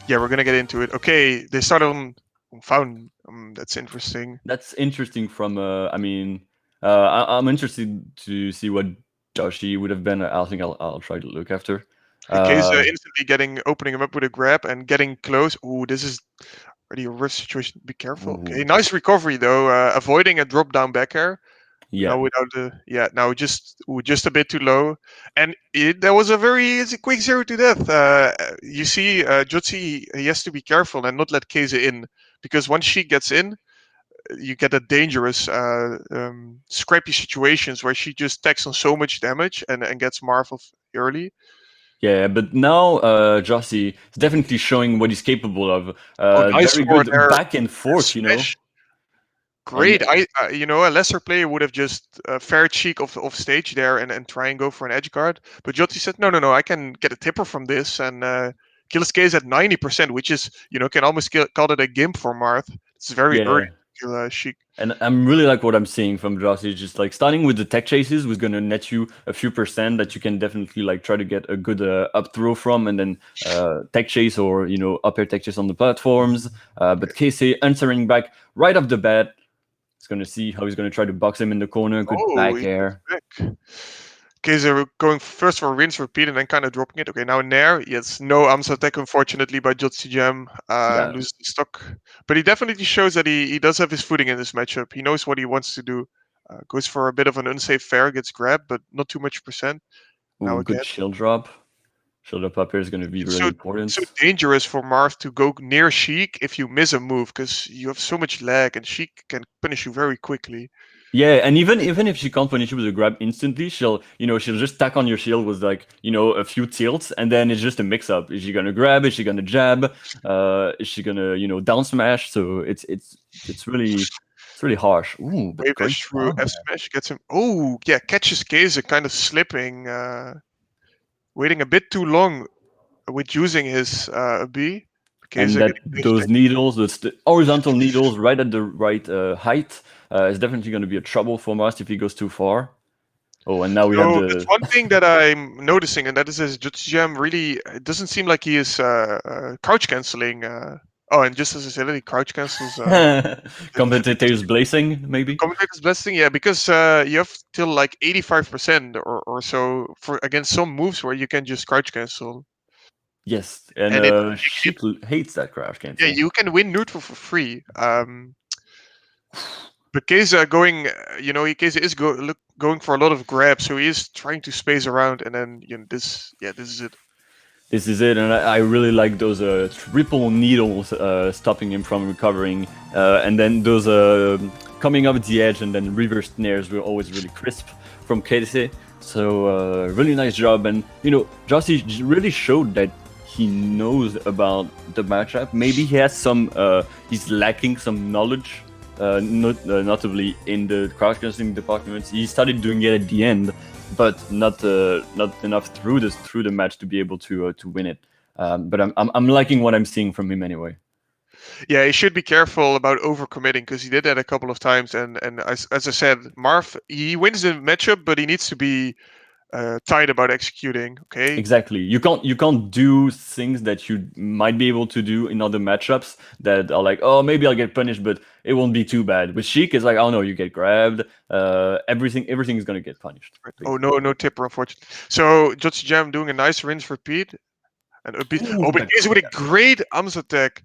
Yeah, we're gonna get into it. Okay, they start on Fountain. That's interesting. That's interesting. From I'm interested to see what Joshi would have been. I think I'll try to look after. Kaese Uh, instantly opening him up with a grab and getting close. Ooh, this is already a rough situation. Be careful. Okay, ooh, nice recovery though. Avoiding a drop down back air. yeah, Now without the now just a bit too low, and there was a very it's a quick 0 to death. You see, Jutsi he has to be careful and not let Kaise in because once she gets in, you get a dangerous scrappy situations where she just takes on so much damage and gets Marvel early. yeah. But now Joshi is definitely showing what he's capable of. Oh, nice Very forward good air back and forth, smash. and Great. A lesser player would have just fair cheek off stage there and try and go for an edge guard. But Jyoti said, no, no, no, I can get a tipper from this and kill his case at 90%, which is, can almost call it a gimp for Marth. It's very early yeah. to kill Sheik. And I'm really like what I'm seeing from Josh is just like starting with the tech chases was gonna net you a few percent that you can definitely like try to get a good up throw from, and then tech chase or up air tech chase on the platforms. But Kaese answering back right off the bat, he's gonna see how he's gonna try to box him in the corner, good Oh, back he gets air. back. Okay, so we're going first for rinse, repeat, and then kind of dropping it. Okay, now Nair, yes, no Amsa tech, unfortunately, by JohsyJam. Yeah, Loses the stock. But he definitely shows that he does have his footing in this matchup. He knows what he wants to do. Goes for a bit of an unsafe fair, gets grabbed, but not too much percent. Now ooh, again, good shield drop. Shield drop up here is gonna be it's really so important. dangerous for Marth to go near Sheik if you miss a move, because you have so much lag, and Sheik can punish you very quickly. Yeah, and even if she can't punish you with a grab instantly, she'll just tack on your shield with like a few tilts, and then it's just a mix up. Is she gonna grab? Is she gonna jab? Is she gonna down smash? So it's really harsh. Ooh, but Wave great dash through job, F man. smash gets him. Oh, yeah, catches Kaze kind of slipping. Waiting a bit too long with using his B. And Kaze that getting pushed those needles, the horizontal needles, right at the right height, is definitely gonna be a trouble for Mast if he goes too far. Oh, and now we have So that's the one thing that I'm noticing, and that is his JohsyJam really. It doesn't seem like he is crouch canceling. Oh, and just as I said, he crouch cancels. competitor's blazing, maybe. Commentator's blessing, yeah, because you have till like 85% or so for against some moves where you can just crouch cancel, Yes, and and it Sheik hates that crash yeah, cancel. you can win neutral for free. But Keza going, Keza is going for a lot of grabs, so he is trying to space around, and then this is it. This is it, and I really like those triple needles stopping him from recovering, and then those coming up at the edge and then reverse snares were always really crisp from Kaese. So really nice job, and Joshi really showed that he knows about the matchup. Maybe he has he's lacking some knowledge, notably in the crouch canceling departments. He started doing it at the end, but not enough through the match to be able to win it. But I'm liking what I'm seeing from him anyway. Yeah, he should be careful about overcommitting because he did that a couple of times, and as I said, Marv he wins the matchup, but he needs to be tight about executing. Okay, Exactly. You can't do things that you might be able to do in other matchups that are like, oh, maybe I'll get punished, but it won't be too bad. With Sheik, it's like, oh no, you get grabbed. Everything is gonna get punished, right. Oh basically. no, no tipper, unfortunately. So Jotsi Jam doing a nice rinse repeat and a bit. Ooh, Oh, but that he's with a great arms attack.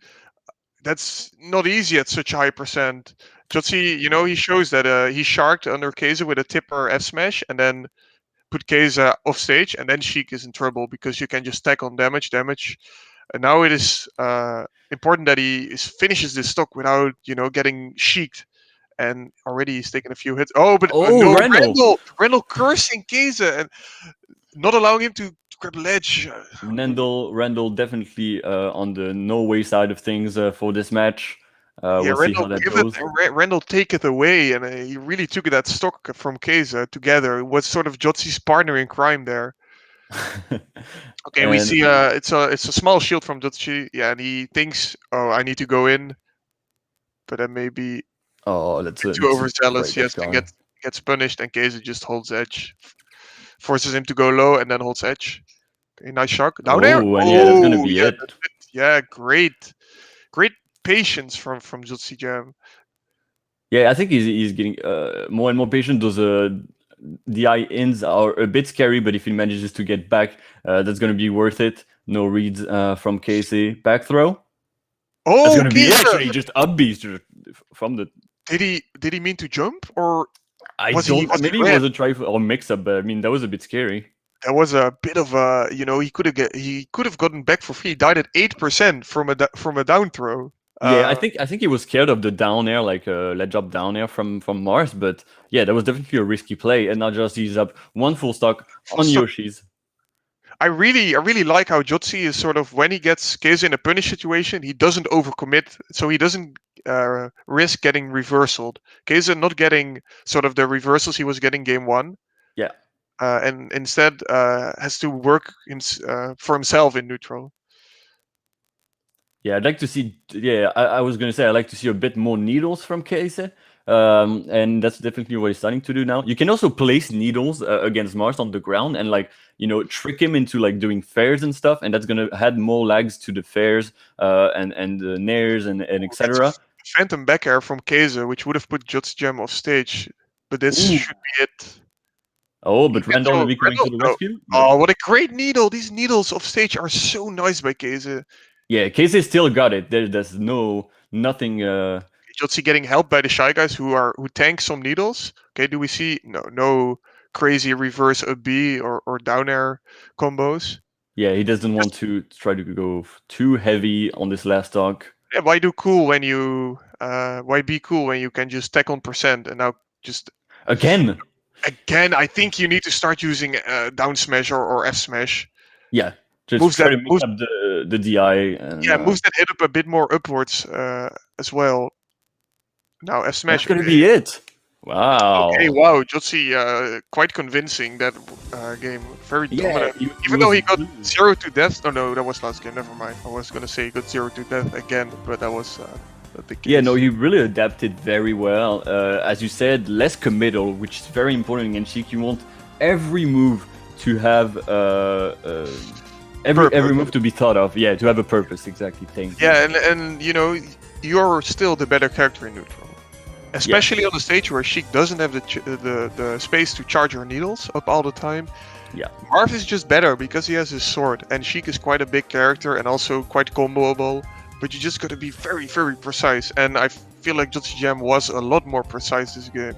That's not easy at such a high percent. Jotsi, he shows that he sharked under Keza with a tipper F smash and then put Keza off stage, and then Sheik is in trouble because you can just stack on damage. And now it is important that finishes this stock without getting Sheiked. And already he's taken a few hits. Oh, but Oh, no, Randall. Randall cursing Keza and not allowing him to grab ledge. Randall definitely on the no way side of things for this match. Yeah, We'll see how Randall that give it. goes. Randall take it away, and he really took that stock from Keza together. It was sort of Jotzi's partner in crime there. Okay, we And see it's a small shield from Jotzi. Yeah, and he thinks, oh, I need to go in, but then maybe a oh, bit too that's a overzealous. great Yes, and scar. gets punished, and Keza just holds edge, forces him to go low, and then holds edge. Okay, nice shock down there. Oh, and yeah, that's gonna Oh, be yeah, it. Yeah, great patience from JohsyJam. Yeah, I think he's getting more and more patient. Those DI ins are a bit scary, but if he manages to get back, that's going to be worth it. No reads from Kaese. Back throw. That's Oh, going to be Kaese! actually just up beast from the. Did he mean to jump, or I was he don't. was he Maybe it red? was a try or mix up, but I mean that was a bit scary. That was a bit of a, he could have gotten back for free. He died at 8% from a down throw. Yeah, I Uh, think he was scared of the down air, like ledge up down air from Mars. But yeah, that was definitely a risky play. And now just he's up one full stock full on stop. Yoshi's. I really like how Jotzi is sort of, when he gets Kaze in a punish situation, he doesn't overcommit, so he doesn't risk getting reversaled. Kaze not getting sort of the reversals he was getting game one, Yeah. and instead has to work for himself in neutral. Yeah, I'd like to see. Yeah, I was gonna say I'd like to see a bit more needles from Kaese, and that's definitely what he's starting to do now. You can also place needles against Mars on the ground and trick him into like doing fairs and stuff, and that's gonna add more lags to the fairs and the nairs and Gets a etc. phantom back air from Kaze, which would have put JohsyJam off stage, but this Ooh. should be it. Oh, He but gets Randall a will be coming to Randall? the No. rescue. No. Oh, what a great needle! These needles off stage are so nice by Kaze. Yeah, Kaese still got it. There's nothing. Jotzi getting helped by the shy guys who tank some needles. Okay, do we see no crazy reverse up B or down air combos? Yeah, he doesn't want Just, to try to go too heavy on this last stock. yeah, why do cool when you why be cool when you can just tech on percent, and now just Again. again, I think you need to start using down smash or F smash. Yeah, just Moves try that to mix moves up the DI and Yeah, moves that hit up a bit more upwards as well. Now F that's smash. gonna be it. Okay, Wow. wow, Jotzi, quite convincing that game. Very Yeah, dominant. he Even though was. he got 0 to death. Oh no, that was last game. Never mind. I was gonna say he got 0 to death again, but that was not the Yeah, no, case. he really adapted very well. As you said, less committal, which is very important in Sheik. You want every move to have every Purpose. move to be thought of. Yeah, to have a purpose. Exactly. Thank you. Yeah, and you're still the better character in neutral, especially on the stage where Sheik doesn't have the space to charge her needles up all the time. Yeah. Marth is just better because he has his sword, and Sheik is quite a big character and also quite comboable. But you just got to be very, very precise. And I feel like JohsyJam was a lot more precise this game.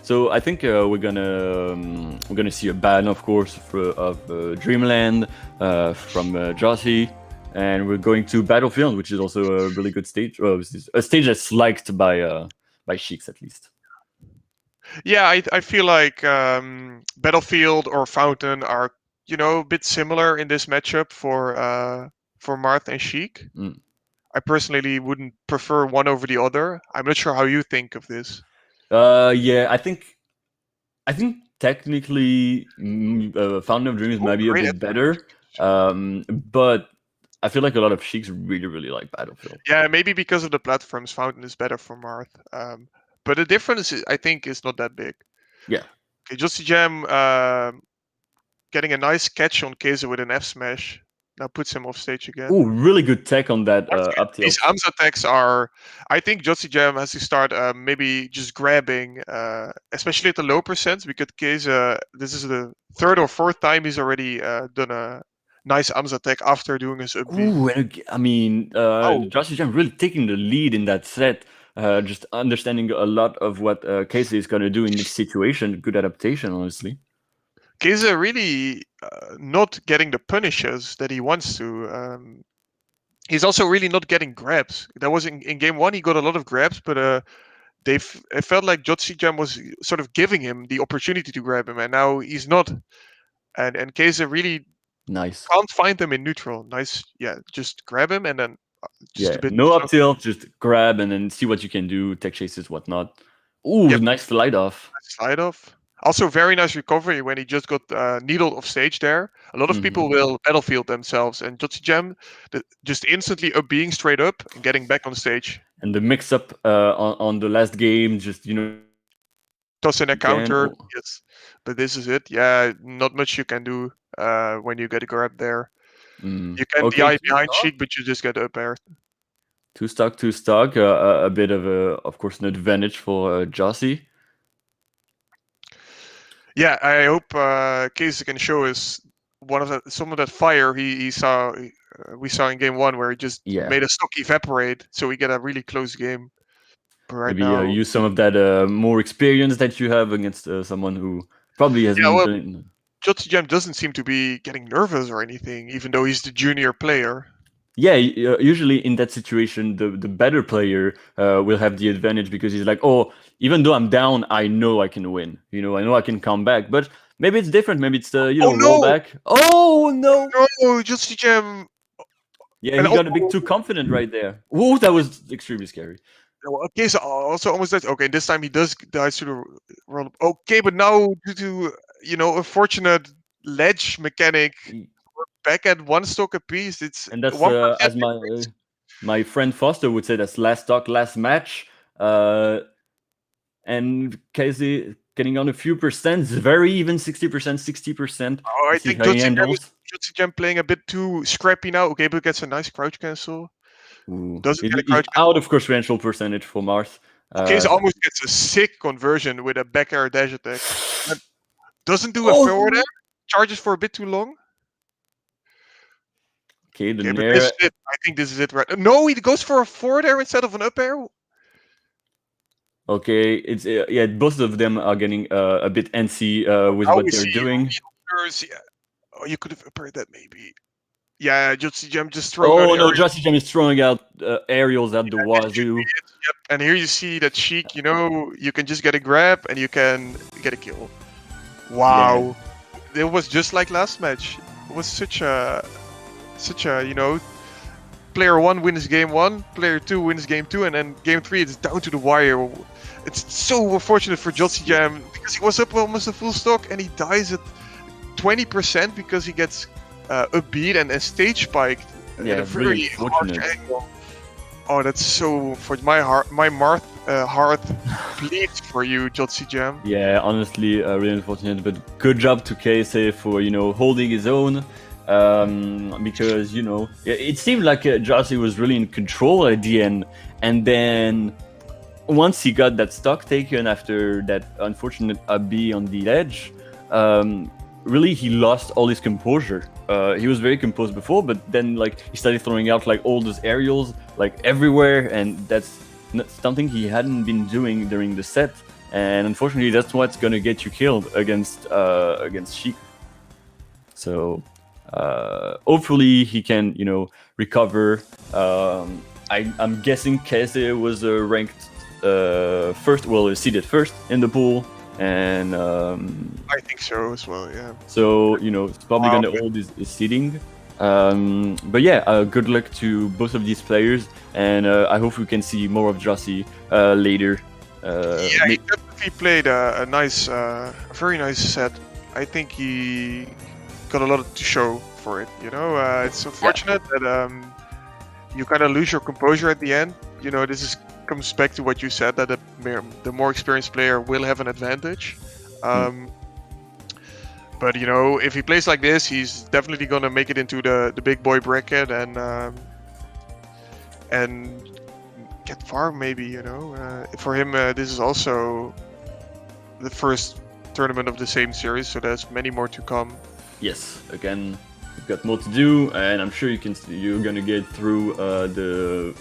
So I think we're gonna see a ban, of course, of Dreamland from Joshy, and we're going to Battlefield, which is also a really good stage. Well, a stage that's liked by Sheiks at least. Yeah, I feel like Battlefield or Fountain are a bit similar in this matchup for Marth and Sheik. Mm. I personally wouldn't prefer one over the other. I'm not sure how you think of this. Yeah, I think technically, Fountain of Dreams Oh, might be a great bit better, but I feel like a lot of Sheiks really, really like Battlefield. Yeah, maybe because of the platforms, Fountain is better for Marth. But the difference, I think, is not that big. Yeah. Okay, JohsyJam getting a nice catch on Kaze with an F smash. Now puts him off stage again. Ooh, really good tech on that up These tilt. AMS attacks are, I think JohsyJam has to start maybe just grabbing, especially at the low percents, because Kaze, this is the third or fourth time he's already done a nice AMS attack after doing his up B. Ooh, I mean, Oh, JohsyJam really taking the lead in that set, just understanding a lot of what Casey is going to do in this situation. Good adaptation, honestly. Kaze really not getting the punishes that he wants to. He's also really not getting grabs. That was in game one. He got a lot of grabs, but it felt like JohsyJam was sort of giving him the opportunity to grab him, and now he's not. And Kaze really Nice. can't find them in neutral. Nice, yeah. Just grab him and then just Yeah, a bit. no up tilt, just grab and then see what you can do, tech chases, whatnot. Ooh, Yep, nice slide off. slide off. Also, very nice recovery when he just got needled off stage there. A lot of Hmm. people will battlefield themselves, and JohsyJam just instantly up being straight up and getting back on stage. And the mix up on the last game, just, Toss in a you can. counter, Oh. yes. But this is it. Yeah, not much you can do when you get grabbed there. You can Okay, DI behind Sheik, but you just get up air. two stock. A bit of course, an advantage for Josy. Yeah, I hope Kaese can show us some of that fire he saw we saw in game 1, where he just Yeah, made a stock evaporate, so we get a really close game. But right maybe now, use some of that more experience that you have against someone who probably yeah, hasn't well, been. JohsyJam doesn't seem to be getting nervous or anything, even though he's the junior player. Yeah, usually in that situation, the better player will have the advantage because he's like, oh, even though I'm down, I know I can win. I know I can come back. But maybe it's different. Maybe it's the Oh no! rollback. Oh no! No, JohsyJam, Yeah, and he also got a bit too confident right there. Whoa, that was extremely scary. Kaese also almost dies. Okay, this time he does dies to the roll. Okay, but now due to a fortunate ledge mechanic, back at one stock apiece. It's And that's 1% as my friend Foster would say, that's last stock, last match. And Kaese getting on a few percent, very even 60%, 60%. Oh, I Let's see think how he handles. JohsyJam playing a bit too scrappy now. Okay, but gets a nice crouch cancel. Ooh. Doesn't get a He's crouch out cancel. of course potential percentage for Mars. Okay, so almost gets a sick conversion with a back air dash attack. But doesn't do a forward air. Oh, Charges for a bit too long. okay, the Okay, but this Nair. is it. I think this is it, right? No, he goes for a forward air instead of an up air. Okay, it's yeah. Both of them are getting a bit antsy with Now what we they're see doing. yeah. Oh, you could have appeared that maybe. Yeah, JohsyJam just throwing out Oh no, aerial. JohsyJam is throwing out aerials at the wazoo. Yep. And here you see that Sheik, you can just get a grab and you can get a kill. Yeah, Wow. It was just like last match. It was such a, player 1 wins game 1, player 2 wins game 2, and then game 3 it's down to the wire. It's so unfortunate for JohsyJam because he was up almost a full stock and he dies at 20% because he gets upbeat and stage spiked at yeah, a really very harsh unfortunate. angle. Oh, that's so for my heart. My heart bleeds for you, JohsyJam. Yeah, honestly, really unfortunate, but good job to Kaese for holding his own. Because it seemed like Josy was really in control at the end, and then once he got that stock taken after that unfortunate B on the edge, really he lost all his composure. He was very composed before, but then he started throwing out all those aerials everywhere, and that's something he hadn't been doing during the set. And unfortunately, that's what's gonna get you killed against Sheik. So hopefully he can recover. I'm guessing Kaese was ranked first, well, seeded first in the pool, and I think so as well. Yeah. so it's probably gonna hold his seeding. But yeah, good luck to both of these players, and I hope we can see more of Josy later. Yeah, he definitely played a nice, a very nice set. I think he got a lot to show for it. It's unfortunate that you kind of lose your composure at the end. This comes back to what you said, that the more experienced player will have an advantage. But if he plays like this, he's definitely gonna make it into the big boy bracket and get far. Maybe for him, this is also the first tournament of the same series, so there's many more to come. Yes, again, you've got more to do, and I'm sure you're gonna get through the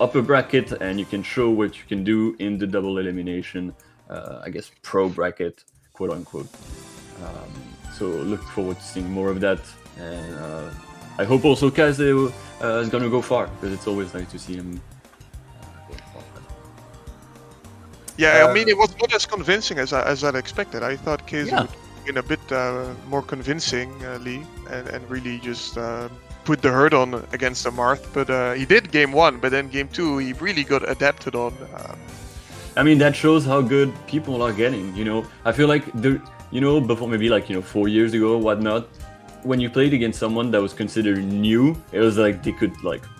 upper bracket, and you can show what you can do in the double elimination, I guess pro bracket, quote unquote. So look forward to seeing more of that, and I hope also Kaese is gonna go far, because it's always nice to see him go far. Yeah, I mean, it was not as convincing as I'd expected. I thought Kaese Yeah. would in a bit more convincingly and really just put the hurt on against the Marth. But he did game 1, but then game 2 he really got adapted on. I mean, that shows how good people are getting. I feel like before maybe 4 years ago or whatnot, when you played against someone that was considered new, it was like they could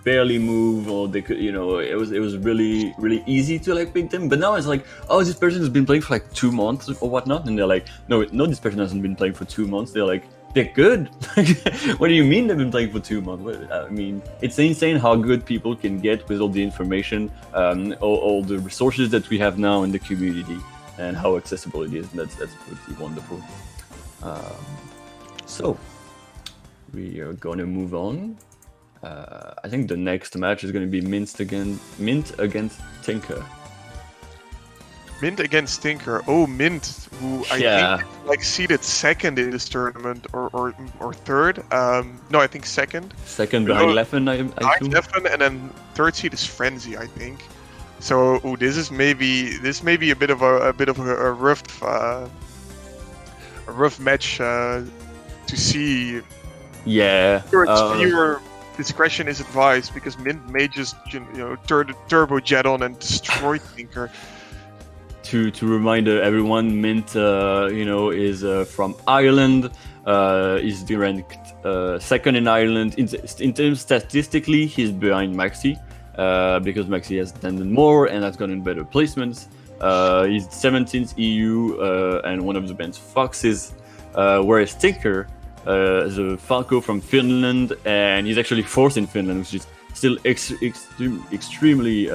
barely move, or they could it was really really easy to beat them. But now it's like, oh, this person has been playing for 2 months or whatnot, and they're like, no, this person hasn't been playing for 2 months. They're like, They're good. What do you mean they've been playing for 2 months? I mean, it's insane how good people can get with all the information, all the resources that we have now in the community, and how accessible it is. And that's pretty wonderful. So we are gonna move on. I think the next match is gonna be Mint against Tinker. Mint against Tinker. Oh, Mint, who I think like seeded second in this tournament, or third. No, I think second. Second behind Leffen, I assume. Leffen, and then third seed is Frenzy, I think. So this may be a bit of a rough match to see. Yeah. Viewer discretion is advised, because Mint may just turbo jet on and destroy Tinker. To remind everyone, Mint, is from Ireland. Is ranked second in Ireland. In terms statistically, he's behind Maxi, because Maxi has attended more and has gotten better placements. He's 17th EU and one of the band's Foxes, whereas Tinker is a Falco from Finland, and he's actually fourth in Finland, which is still extremely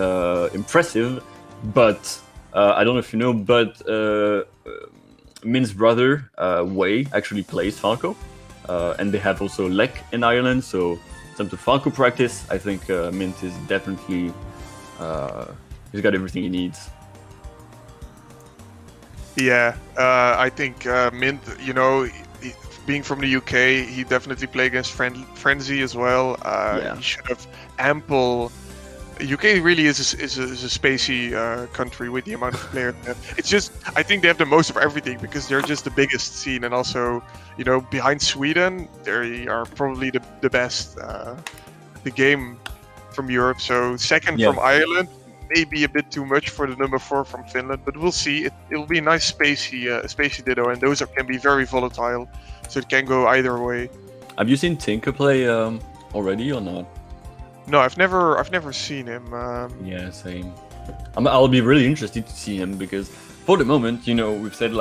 impressive, but. I don't know if you know, but Mint's brother, Wei, actually plays Falco. And they have also Lek in Ireland, so time to Falco practice. I think Mint is definitely... he's got everything he needs. Yeah, I think Mint, being from the UK, he definitely played against Frenzy as well. He should have ample... UK really is a spacey country with the amount of players. It's just, I think they have the most of everything, because they're just the biggest scene, and also, behind Sweden, they are probably the best the game from Europe. So second from Ireland, maybe a bit too much for the number 4 from Finland, but we'll see. It'll be a nice spacey ditto, and those can be very volatile, so it can go either way. Have you seen Tinker play already or not? No, I've never seen him. Yeah, same. I'll be really interested to see him, because for the moment, we've said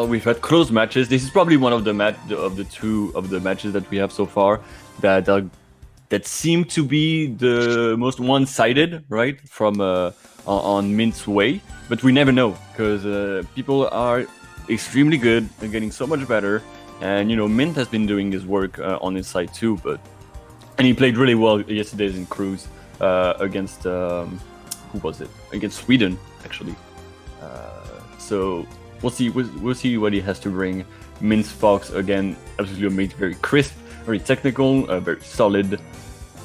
we've had close matches. This is probably one of the two of the matches that we have so far that seem to be the most one-sided, right? From on Mint's way, but we never know, because people are extremely good and getting so much better, and Mint has been doing his work on his side too, but. And he played really well yesterday in Cruise against who was it? Against Sweden, actually. So we'll see what he has to bring. Mint's Fox again, absolutely amazing, very crisp, very technical, very solid.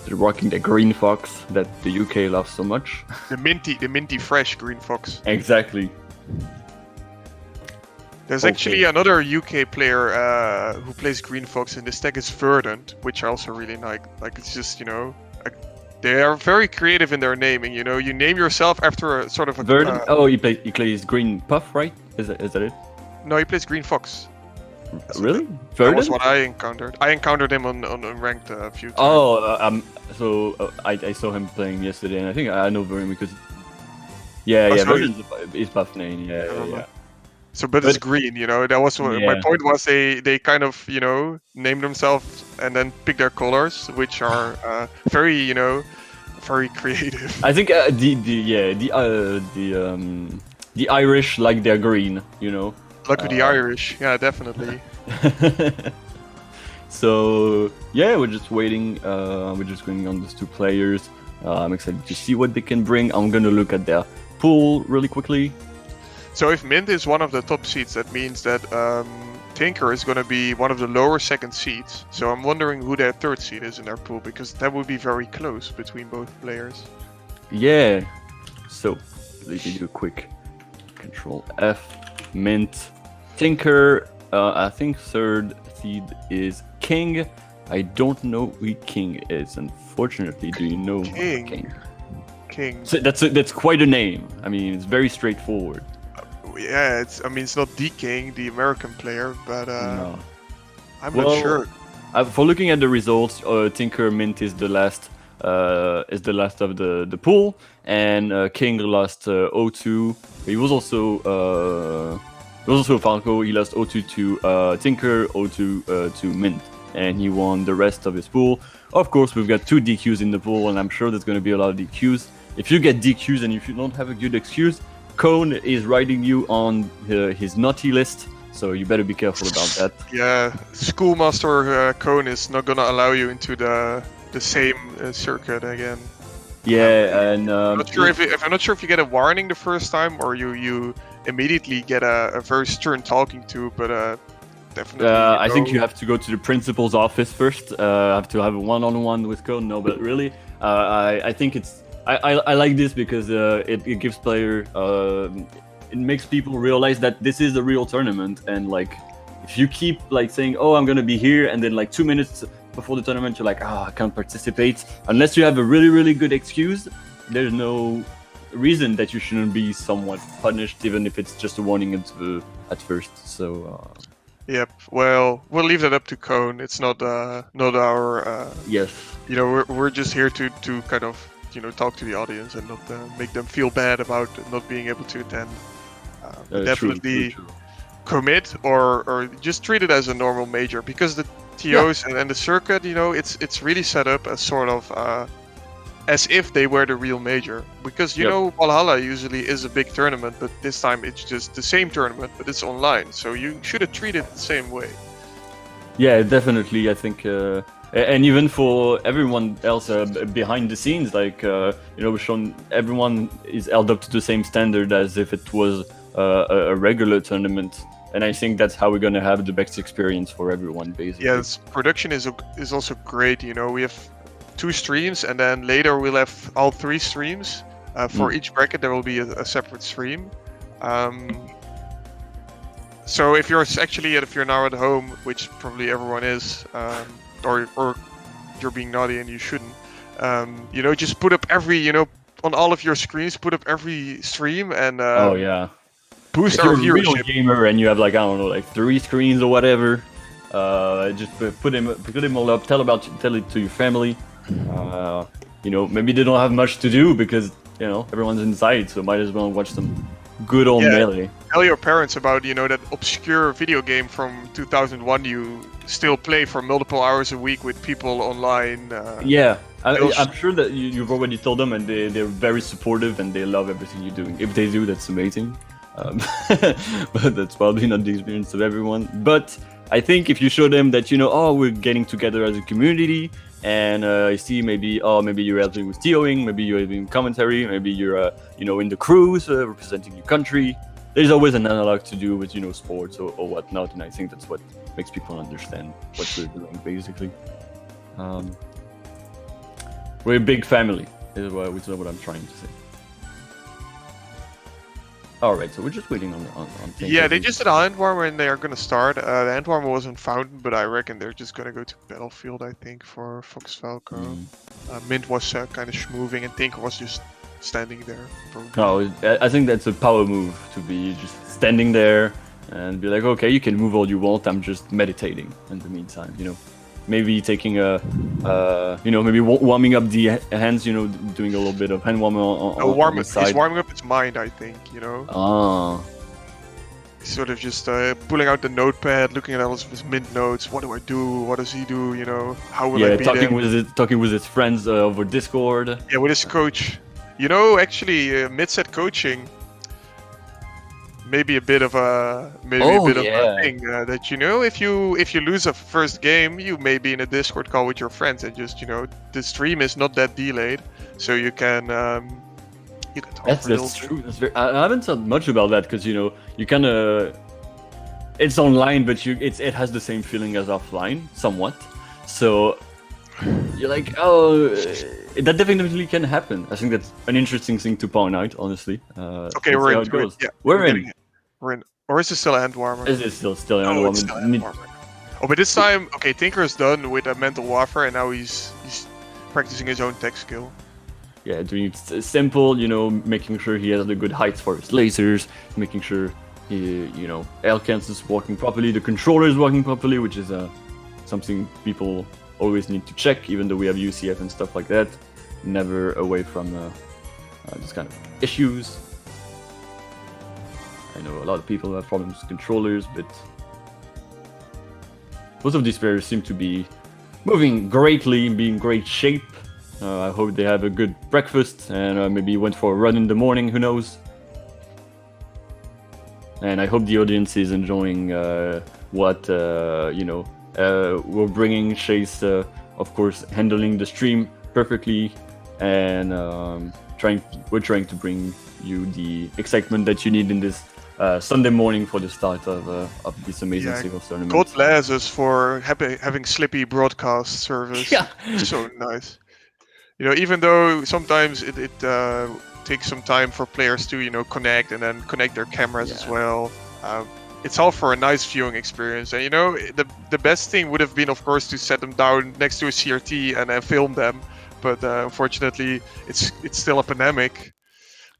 They're rocking the green Fox that the UK loves so much. The minty fresh green Fox. Exactly. There's actually another UK player who plays Green Fox, and this tag is Verdant, which I also really like. It's just, they are very creative in their naming. You name yourself after a sort of a... Verdant? He plays Green Puff, right? Is that it? No, he plays Green Fox. Really? Verdant? That was what I encountered. I encountered him on ranked a few times. I saw him playing yesterday, and I think I know Verdant because... Verdant is Puff name, yeah. So, but it's green, that was my point. Was they kind of name themselves and then pick their colors, which are very very creative. I think the Irish like their green, Luck with the Irish, yeah, definitely. So we're just waiting. We're just going on these two players. I'm excited to see what they can bring. I'm gonna look at their pool really quickly. So if Mint is one of the top seeds, that means that Tinker is going to be one of the lower second seeds. So I'm wondering who their third seed is in their pool, because that would be very close between both players. Yeah. So let me do a quick Control F. Mint, Tinker. I think third seed is King. I don't know who King is, unfortunately. Do you know King? King. So that's quite a name. I mean, it's very straightforward. Yeah, it's not the King, the American player, but no. I'm not sure. For looking at the results, Tinker Mint is the last of the pool, and King lost 0-2. He was also was also Falco. He lost O2 to Tinker, O2 to Mint, and he won the rest of his pool. Of course, we've got 2 DQs in the pool, and I'm sure there's going to be a lot of DQs. If you get DQs and if you don't have a good excuse, Cone is writing you on his naughty list, so you better be careful about that. Yeah, Schoolmaster Cone is not gonna allow you into the same circuit again. Yeah, and I'm not sure I'm not sure if you get a warning the first time or you immediately get a very stern talking to, but definitely. I think you have to go to the principal's office first. Have to have a one-on-one with Cone. No, but really, I think it's. I like this because it gives player. It makes people realize that this is a real tournament, and like, if you keep like saying, "Oh, I'm gonna be here," and then like 2 minutes before the tournament, you're like, "Ah, I can't participate," unless you have a really, really good excuse. There's no reason that you shouldn't be somewhat punished, even if it's just a warning at first. So. Yep. Well, we'll leave that up to Cone. It's not our. Yes. You know, we're just here to kind of talk to the audience and not make them feel bad about not being able to attend. Definitely True. commit or just treat it as a normal major, because the TOs and the circuit, it's really set up as sort of as if they were the real major, because Valhalla usually is a big tournament, but this time it's just the same tournament, but it's online, so you should have treated it the same way. Yeah, definitely. I think, and even for everyone else behind the scenes, like we've shown everyone is held up to the same standard as if it was a regular tournament, and I think that's how we're gonna have the best experience for everyone, basically. Yes, production is also great. We have 2 streams, and then later we'll have all 3 streams. For each bracket, there will be a separate stream. So if you're now at home, which probably everyone is, or you're being naughty and you shouldn't, just put up on all of your screens, put up every stream and oh yeah, boost if our you're a real viewership. gamer and you have like, I don't know, like 3 screens or whatever, just put them all up. Tell it to your family. Maybe they don't have much to do because everyone's inside, so might as well watch some good old Melee. Tell your parents about that obscure video game from 2001 you still play for multiple hours a week with people online. I'm sure that you've already told them, and they're very supportive and they love everything you're doing. If they do, that's amazing. But that's probably not the experience of everyone. But I think if you show them that we're getting together as a community, and I see maybe you're helping with TOing, maybe you're doing commentary, maybe you're in the crews representing your country. There's always an analog to do with sports or whatnot, and I think that's what makes people understand what we're doing, basically. We're a big family, is what I'm trying to say. Alright, so we're just waiting on things. Yeah, they just did a hand warmer and they are gonna start. The hand warmer wasn't fountain, but I reckon they're just gonna go to Battlefield, I think, for Fox Falco. Mint was kind of schmoving and Tinker was just standing there. No, I think that's a power move, to be just standing there and be like, okay, you can move all you want, I'm just meditating in the meantime, Maybe taking maybe warming up the hands, doing a little bit of hand warming on the side. He's warming up his mind, I think, Ah. He's sort of just pulling out the notepad, looking at all of his mint notes. What do I do? What does he do? How will I beat him? Talking with his friends over Discord. Yeah, with his coach. Actually, mid-set coaching. Maybe a bit of a thing that if you lose a first game, you may be in a Discord call with your friends and just the stream is not that delayed, so you can talk. That's true. I haven't thought much about that because you kind of it's online, but it has the same feeling as offline somewhat. So you're like, oh, that definitely can happen. I think that's an interesting thing to point out, honestly. Okay, we're in. Yeah, we're in. We're in. Or is it still a hand warmer? It's still a hand warmer. Oh, but this time, okay, Tinker is done with a mental warfare, and now he's practicing his own tech skill. Yeah, doing it simple, making sure he has the good heights for his lasers, making sure L-Cans is working properly, the controller is working properly, which is something people always need to check, even though we have UCF and stuff like that. Never away from this kind of issues. I know a lot of people have problems with controllers, but most of these players seem to be moving greatly, be in great shape. I hope they have a good breakfast and maybe went for a run in the morning, who knows. And I hope the audience is enjoying what, we're bringing. Chase, of course, handling the stream perfectly, and we're trying to bring you the excitement that you need in this Sunday morning for the start of this amazing singles tournament. God bless us for having Slippy broadcast service. Yeah. So nice. Even though sometimes it takes some time for players to connect and then connect their cameras as well. It's all for a nice viewing experience. And the best thing would have been, of course, to set them down next to a CRT and then film them. But unfortunately, it's still a pandemic.